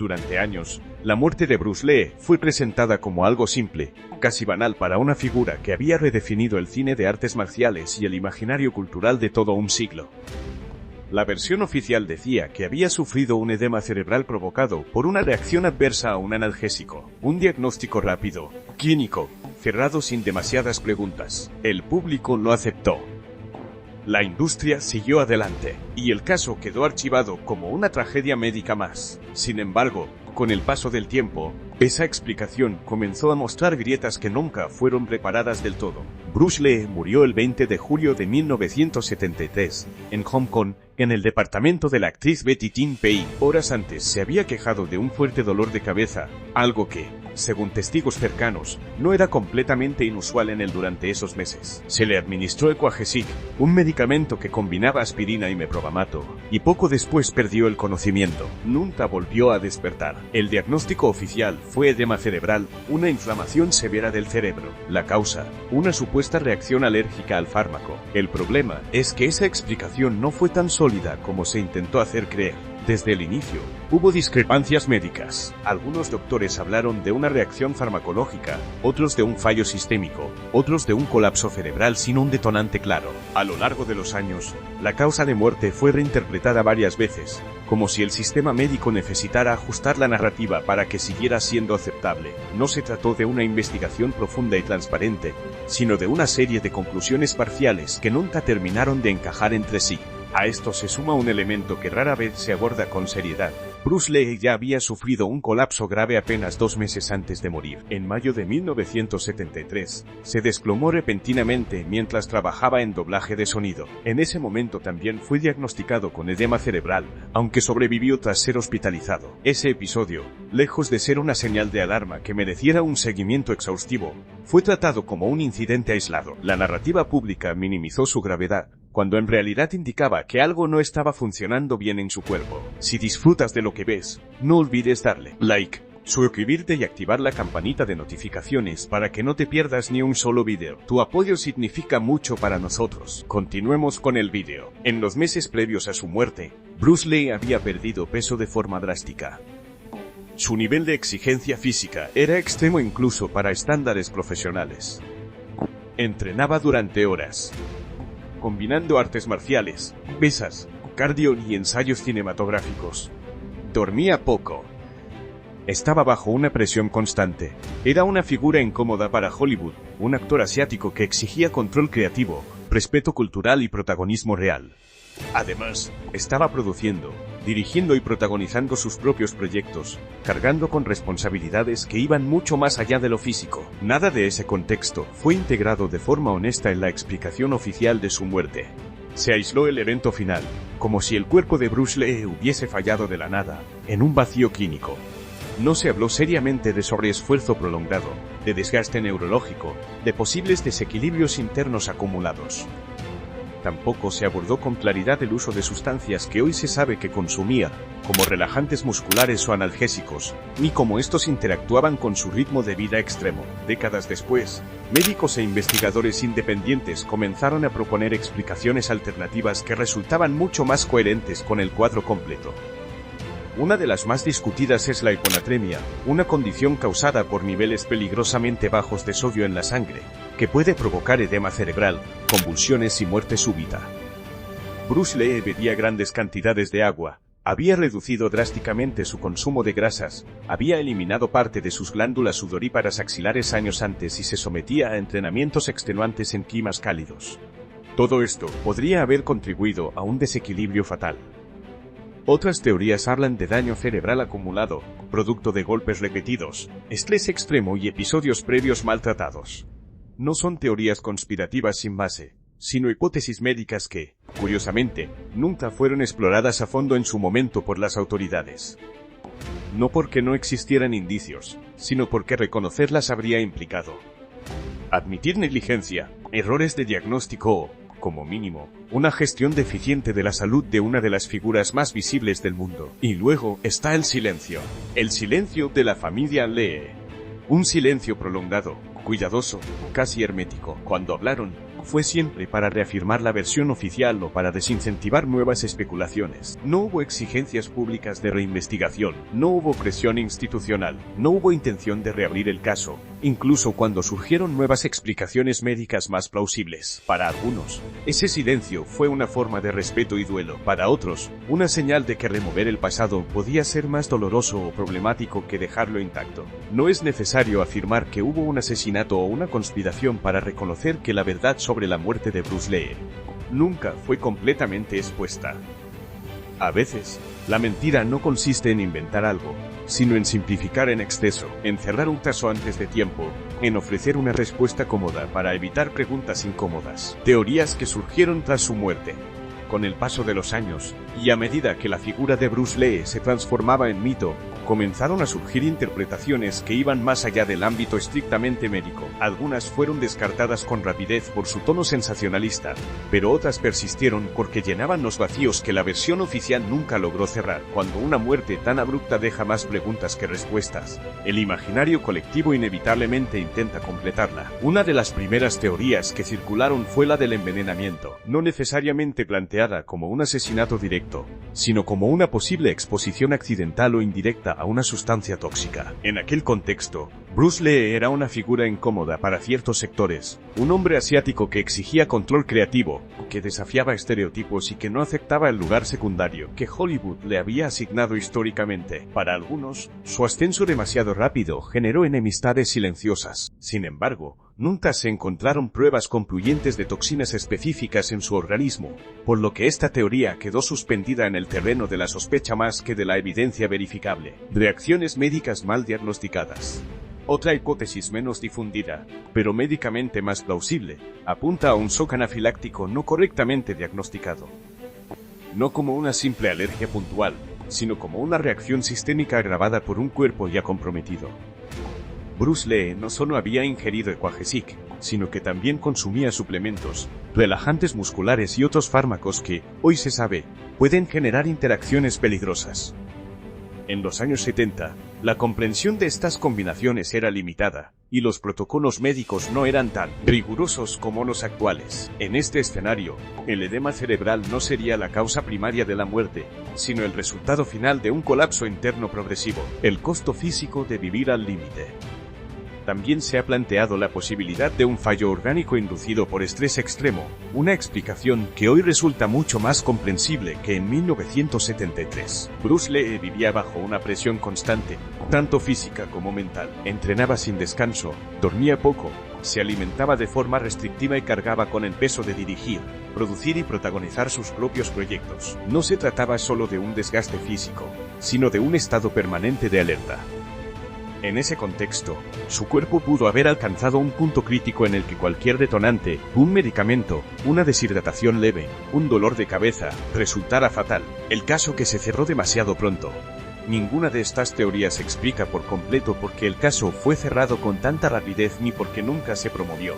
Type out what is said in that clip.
Durante años, la muerte de Bruce Lee fue presentada como algo simple, casi banal para una figura que había redefinido el cine de artes marciales y el imaginario cultural de todo un siglo. La versión oficial decía que había sufrido un edema cerebral provocado por una reacción adversa a un analgésico, un diagnóstico rápido, clínico, cerrado sin demasiadas preguntas. El público lo aceptó. La industria siguió adelante, y el caso quedó archivado como una tragedia médica más. Sin embargo, con el paso del tiempo, esa explicación comenzó a mostrar grietas que nunca fueron reparadas del todo. Bruce Lee murió el 20 de julio de 1973, en Hong Kong, en el departamento de la actriz Betty Tin Pei. Horas antes se había quejado de un fuerte dolor de cabeza, algo que, según testigos cercanos, no era completamente inusual en él durante esos meses. Se le administró Equagesic, un medicamento que combinaba aspirina y meprobamato, y poco después perdió el conocimiento. Nunca volvió a despertar. El diagnóstico oficial fue edema cerebral, una inflamación severa del cerebro. La causa, una supuesta reacción alérgica al fármaco. El problema es que esa explicación no fue tan sólida como se intentó hacer creer. Desde el inicio, hubo discrepancias médicas. Algunos doctores hablaron de una reacción farmacológica, otros de un fallo sistémico, otros de un colapso cerebral sin un detonante claro. A lo largo de los años, la causa de muerte fue reinterpretada varias veces, como si el sistema médico necesitara ajustar la narrativa para que siguiera siendo aceptable. No se trató de una investigación profunda y transparente, sino de una serie de conclusiones parciales que nunca terminaron de encajar entre sí. A esto se suma un elemento que rara vez se aborda con seriedad. Bruce Lee ya había sufrido un colapso grave apenas 2 meses antes de morir. En mayo de 1973, se desplomó repentinamente mientras trabajaba en doblaje de sonido. En ese momento también fue diagnosticado con edema cerebral, aunque sobrevivió tras ser hospitalizado. Ese episodio, lejos de ser una señal de alarma que mereciera un seguimiento exhaustivo, fue tratado como un incidente aislado. La narrativa pública minimizó su gravedad, cuando en realidad indicaba que algo no estaba funcionando bien en su cuerpo. Si disfrutas de lo que ves, no olvides darle like, suscribirte y activar la campanita de notificaciones para que no te pierdas ni un solo video. Tu apoyo significa mucho para nosotros. Continuemos con el video. En los meses previos a su muerte, Bruce Lee había perdido peso de forma drástica. Su nivel de exigencia física era extremo incluso para estándares profesionales. Entrenaba durante horas, combinando artes marciales, pesas, cardio y ensayos cinematográficos. Dormía poco. Estaba bajo una presión constante. Era una figura incómoda para Hollywood, un actor asiático que exigía control creativo, respeto cultural y protagonismo real. Además, estaba produciendo, dirigiendo y protagonizando sus propios proyectos, cargando con responsabilidades que iban mucho más allá de lo físico. Nada de ese contexto fue integrado de forma honesta en la explicación oficial de su muerte. Se aisló el evento final, como si el cuerpo de Bruce Lee hubiese fallado de la nada, en un vacío clínico. No se habló seriamente de sobreesfuerzo prolongado, de desgaste neurológico, de posibles desequilibrios internos acumulados. Tampoco se abordó con claridad el uso de sustancias que hoy se sabe que consumía, como relajantes musculares o analgésicos, ni cómo estos interactuaban con su ritmo de vida extremo. Décadas después, médicos e investigadores independientes comenzaron a proponer explicaciones alternativas que resultaban mucho más coherentes con el cuadro completo. Una de las más discutidas es la hiponatremia, una condición causada por niveles peligrosamente bajos de sodio en la sangre, que puede provocar edema cerebral, convulsiones y muerte súbita. Bruce Lee bebía grandes cantidades de agua, había reducido drásticamente su consumo de grasas, había eliminado parte de sus glándulas sudoríparas axilares años antes y se sometía a entrenamientos extenuantes en climas cálidos. Todo esto podría haber contribuido a un desequilibrio fatal. Otras teorías hablan de daño cerebral acumulado, producto de golpes repetidos, estrés extremo y episodios previos maltratados. No son teorías conspirativas sin base, sino hipótesis médicas que, curiosamente, nunca fueron exploradas a fondo en su momento por las autoridades. No porque no existieran indicios, sino porque reconocerlas habría implicado admitir negligencia, errores de diagnóstico o, como mínimo, una gestión deficiente de la salud de una de las figuras más visibles del mundo. Y luego está el silencio de la familia Lee. Un silencio prolongado, cuidadoso, casi hermético. Cuando hablaron, fue siempre para reafirmar la versión oficial o para desincentivar nuevas especulaciones. No hubo exigencias públicas de reinvestigación, no hubo presión institucional, no hubo intención de reabrir el caso, incluso cuando surgieron nuevas explicaciones médicas más plausibles. Para algunos, ese silencio fue una forma de respeto y duelo. Para otros, una señal de que remover el pasado podía ser más doloroso o problemático que dejarlo intacto. No es necesario afirmar que hubo un asesinato o una conspiración para reconocer que la verdad sobre la muerte de Bruce Lee nunca fue completamente expuesta. A veces, la mentira no consiste en inventar algo, sino en simplificar en exceso, en cerrar un caso antes de tiempo, en ofrecer una respuesta cómoda para evitar preguntas incómodas. Teorías que surgieron tras su muerte. Con el paso de los años, y a medida que la figura de Bruce Lee se transformaba en mito, comenzaron a surgir interpretaciones que iban más allá del ámbito estrictamente médico. Algunas fueron descartadas con rapidez por su tono sensacionalista, pero otras persistieron porque llenaban los vacíos que la versión oficial nunca logró cerrar. Cuando una muerte tan abrupta deja más preguntas que respuestas, el imaginario colectivo inevitablemente intenta completarla. Una de las primeras teorías que circularon fue la del envenenamiento, no necesariamente planteada como un asesinato directo, sino como una posible exposición accidental o indirecta a una sustancia tóxica. En aquel contexto, Bruce Lee era una figura incómoda para ciertos sectores, un hombre asiático que exigía control creativo, que desafiaba estereotipos y que no aceptaba el lugar secundario que Hollywood le había asignado históricamente. Para algunos, su ascenso demasiado rápido generó enemistades silenciosas. Sin embargo, nunca se encontraron pruebas concluyentes de toxinas específicas en su organismo, por lo que esta teoría quedó suspendida en el terreno de la sospecha más que de la evidencia verificable. Reacciones médicas mal diagnosticadas. Otra hipótesis menos difundida, pero médicamente más plausible, apunta a un shock anafiláctico no correctamente diagnosticado. No como una simple alergia puntual, sino como una reacción sistémica agravada por un cuerpo ya comprometido. Bruce Lee no solo había ingerido Aquagesic, sino que también consumía suplementos, relajantes musculares y otros fármacos que, hoy se sabe, pueden generar interacciones peligrosas. En los años 70, la comprensión de estas combinaciones era limitada, y los protocolos médicos no eran tan rigurosos como los actuales. En este escenario, el edema cerebral no sería la causa primaria de la muerte, sino el resultado final de un colapso interno progresivo, el costo físico de vivir al límite. También se ha planteado la posibilidad de un fallo orgánico inducido por estrés extremo, una explicación que hoy resulta mucho más comprensible que en 1973. Bruce Lee vivía bajo una presión constante, tanto física como mental. Entrenaba sin descanso, dormía poco, se alimentaba de forma restrictiva y cargaba con el peso de dirigir, producir y protagonizar sus propios proyectos. No se trataba solo de un desgaste físico, sino de un estado permanente de alerta. En ese contexto, su cuerpo pudo haber alcanzado un punto crítico en el que cualquier detonante, un medicamento, una deshidratación leve, un dolor de cabeza, resultara fatal. El caso que se cerró demasiado pronto. Ninguna de estas teorías explica por completo por qué el caso fue cerrado con tanta rapidez ni por qué nunca se promovió.